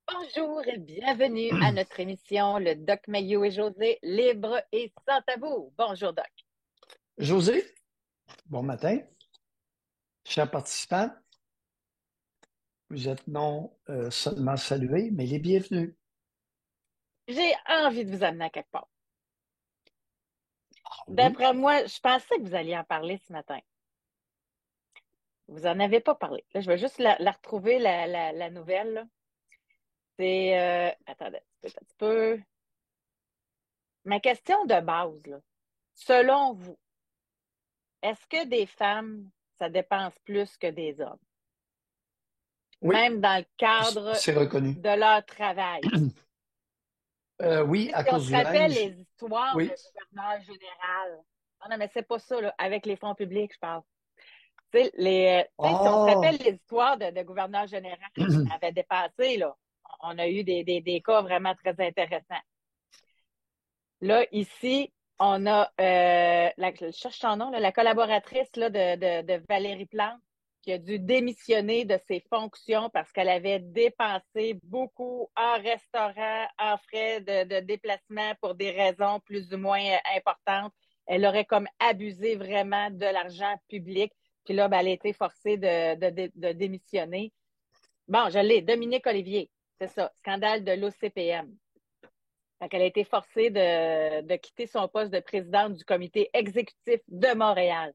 Bonjour et bienvenue à notre émission, le Doc Mayou et José, libre et sans tabou. Bonjour, Doc. José, bon matin. Chers participants, vous êtes non seulement salués, mais les bienvenus. J'ai envie de vous amener à quelque part. Ah oui? D'après moi, je pensais que vous alliez en parler ce matin. Vous en avez pas parlé. Là, je vais juste la retrouver, la nouvelle, là. C'est, attendez un petit peu. Ma question de base, là. Selon vous, est-ce que des femmes, ça dépense plus que des hommes? Oui, Même dans le cadre c'est reconnu. de leur travail? Oui, Tu sais, à si on cause se du rappelle linge. les histoires Oui. de gouverneur général. Non, non, mais c'est pas ça, là. Avec les fonds publics, je parle. Tu sais, si on se rappelle Oh, les histoires de gouverneur général qui avaient dépassé, là, on a eu des cas vraiment très intéressants. Là, ici, on a, je cherche son nom, là, la collaboratrice là, de Valérie Plante qui a dû démissionner de ses fonctions parce qu'elle avait dépensé beaucoup en restaurant, en frais de déplacement pour des raisons plus ou moins importantes. Elle aurait comme abusé vraiment de l'argent public. Puis là, ben, elle a été forcée de démissionner. Bon, je l'ai, Dominique Olivier, c'est ça, scandale de l'OCPM. Fait qu'elle a été forcée de quitter son poste de présidente du comité exécutif de Montréal.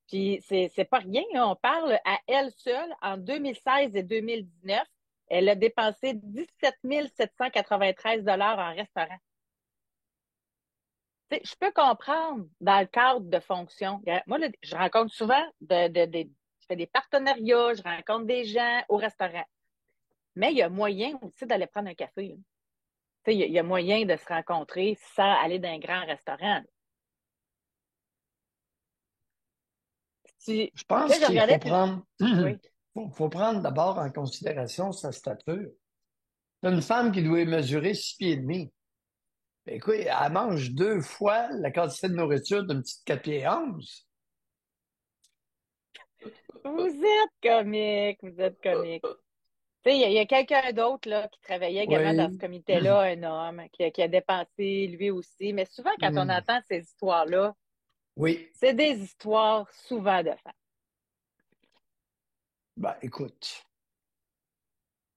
Puis c'est pas rien, hein. On parle à elle seule, en 2016 et 2019, elle a dépensé 17 793 en restaurant. Tu sais, je peux comprendre dans le cadre de fonction. Moi, là, je rencontre souvent je fais des partenariats, je rencontre des gens au restaurant. Mais il y a moyen aussi d'aller prendre un café, hein. Tu sais, il y a moyen de se rencontrer sans aller dans un grand restaurant. je Là, pense je qu'il faut regardais, puis prendre, oui. faut prendre d'abord en considération sa stature. C'est une femme qui doit mesurer 6 pieds et demi. Ben, écoute, elle mange 2 fois la quantité de nourriture d'une petite 4 pieds 11. Vous êtes comique, vous êtes comique. Tu sais, il y a quelqu'un d'autre là, qui travaillait également dans ce Oui. comité-là, un homme qui a dépensé lui aussi. Mais souvent, quand on entend ces histoires-là, Oui. c'est des histoires souvent de femmes. Ben, écoute,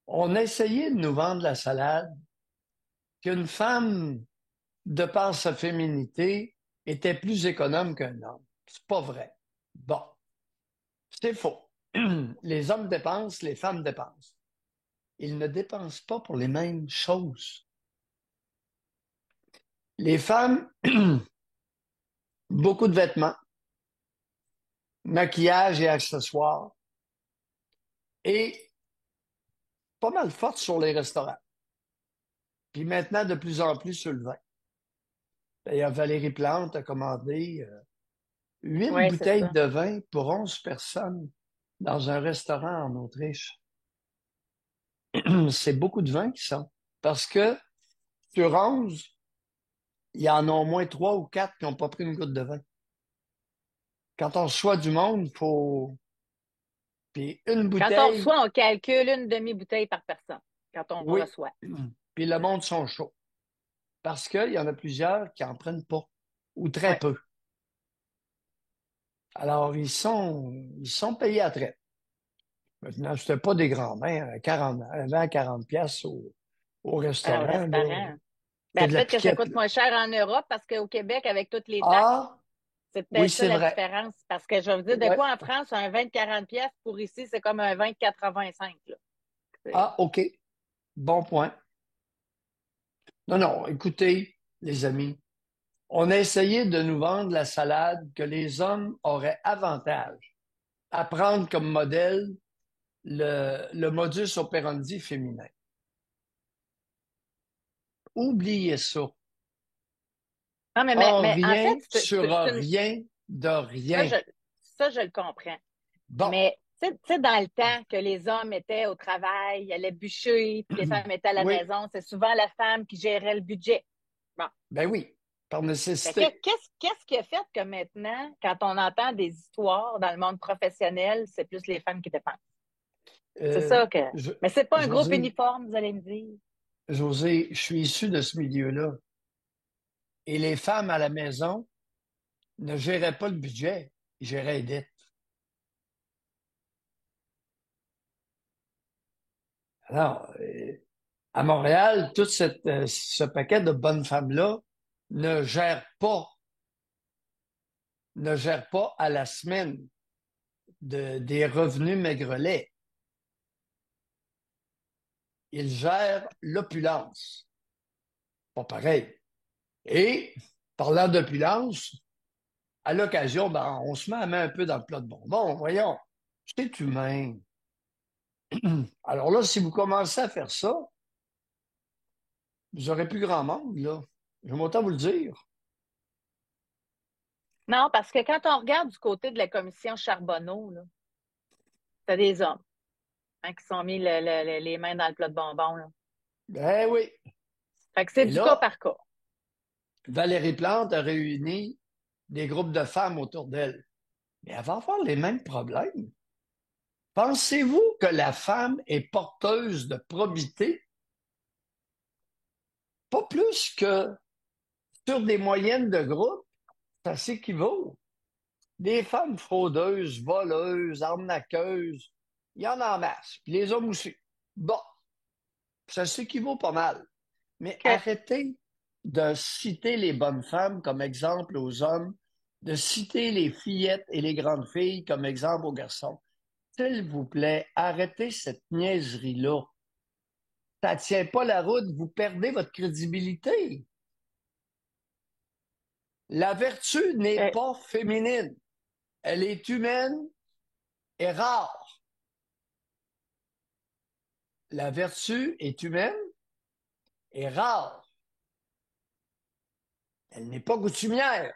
on a essayé de nous vendre la salade qu'une femme, de par sa féminité, était plus économe qu'un homme. C'est pas vrai. Bon, c'est faux. Les hommes dépensent, les femmes dépensent. Ils ne dépensent pas pour les mêmes choses. Les femmes, beaucoup de vêtements, maquillage et accessoires, et pas mal fortes sur les restaurants. Puis maintenant, de plus en plus sur le vin. D'ailleurs, Valérie Plante a commandé 8 Oui, c'est bouteilles ça. de vin pour 11 personnes dans un restaurant en Autriche. C'est beaucoup de vin qui sont. Parce que sur 11, il y en a au moins 3 ou 4 qui n'ont pas pris une goutte de vin. Quand on reçoit du monde, il faut. Puis une Quand on bouteille, reçoit, on calcule une demi-bouteille par personne quand on oui. reçoit. Puis le monde sont chauds. Parce qu'il y en a plusieurs qui en prennent pas, ou Oui. très peu. Alors, ils sont payés à traite. Maintenant, c'était pas des grands vins à 40, à 20 à 40 pièces au Au restaurant, là. restaurant. C'est Ben, de la peut-être que ça piquette, coûte là. moins cher en Europe parce qu'au Québec, avec toutes les taxes, Ah, c'est oui, peut-être ça c'est la vrai. différence. Parce que je veux dire, de Ouais. quoi en France, un vin de 40 pièces pour ici, c'est comme un vin de 85, là. Ah, OK. Bon point. Non, non, écoutez, les amis, on a essayé de nous vendre la salade que les hommes auraient avantage à prendre comme modèle le modus operandi féminin. Oubliez ça. Non, En mais en fait, rien sur c'est une, rien de ça, rien. je le comprends. Bon, Mais, tu sais, dans le temps que les hommes étaient au travail, ils allaient bûcher, puis les femmes étaient à la oui, maison, c'est souvent la femme qui gérait le budget. Bon. ben oui, par Fait que nécessité. qu'est-ce qui a fait que maintenant, quand on entend des histoires dans le monde professionnel, c'est plus les femmes qui dépensent? C'est Euh, ça que. je- Mais c'est pas un groupe José, uniforme, vous allez me dire. José, je suis issu de ce milieu-là. Et les femmes à la maison ne géraient pas le budget, ils géraient les dettes. Alors, à Montréal, ce paquet de bonnes femmes-là ne gèrent pas, ne gèrent pas à la semaine des revenus maigrelets. Ils gèrent l'opulence. Pas pareil. Et, parlant d'opulence, à l'occasion, ben, on se met la main un peu dans le plat de bonbons. Voyons, c'est humain. Alors là, si vous commencez à faire ça, vous aurez plus grand monde, là. Je vais autant vous le dire. Non, parce que quand on regarde du côté de la commission Charbonneau, là, t'as des hommes hein, qui sont mis les mains dans le plat de bonbons. Là. Ben oui. Fait que c'est Et du cas là, par cas. Valérie Plante a réuni des groupes de femmes autour d'elle. Mais elle va avoir les mêmes problèmes. Pensez-vous que la femme est porteuse de probité? Pas plus que sur des moyennes de groupe, ça s'équivaut. Des femmes fraudeuses, voleuses, arnaqueuses, il y en a en masse. Puis les hommes aussi. Bon, ça s'équivaut pas mal. Mais OK. arrêtez de citer les bonnes femmes comme exemple aux hommes, de citer les fillettes et les grandes filles comme exemple aux garçons. S'il vous plaît, arrêtez cette niaiserie-là. Ça ne tient pas la route, vous perdez votre crédibilité. La vertu n'est OK. pas féminine. Elle est humaine et rare. La vertu est humaine et rare. Elle n'est pas coutumière.